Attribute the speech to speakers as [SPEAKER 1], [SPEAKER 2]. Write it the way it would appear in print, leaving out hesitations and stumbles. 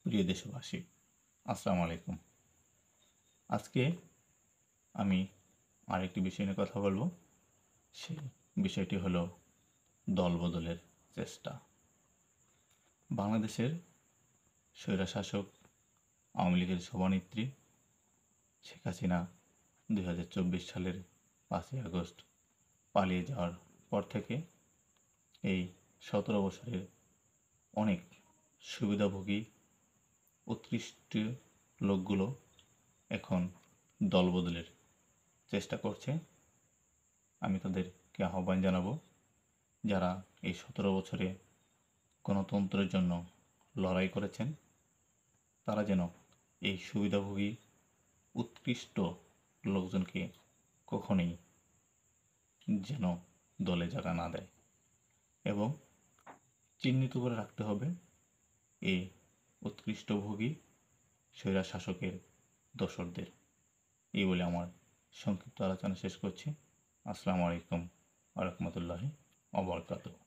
[SPEAKER 1] প্রিয় দেশবাসী, আসসালামু আলাইকুম। আজকে আমি আরেকটি বিষয় নিয়ে কথা বলবো। সেই বিষয়টি হলো দলবদলের চেষ্টা। বাংলাদেশের স্বৈরশাসক আওয়ামী লীগের সভানেত্রী শেখ হাসিনা 2024 সালের 5ই আগস্ট পালিয়ে যাওয়ার পর থেকে এই 17 বছরের অনেক সুবিধাভোগী উৎকৃষ্ট লোকগুলো এখন দলবদলের চেষ্টা করছে। আমি তাদেরকে আহ্বান জানাবো, যারা এই 17 বছরে গণতন্ত্রের জন্য লড়াই করেছেন, তারা যেন এই সুবিধাভোগী উৎকৃষ্ট লোকজনকে কখনোই যেন দলে জায়গা না দেয় এবং চিহ্নিত করে রাখতে হবে এই উৎকৃষ্টভোগী স্বৈরা শাসকের দোসরদের। এই বলে আমার সংক্ষিপ্ত আলোচনা শেষ করছি। আসসালামু আলাইকুম ওয়া রাহমাতুল্লাহি ওয়া বারাকাতুহু।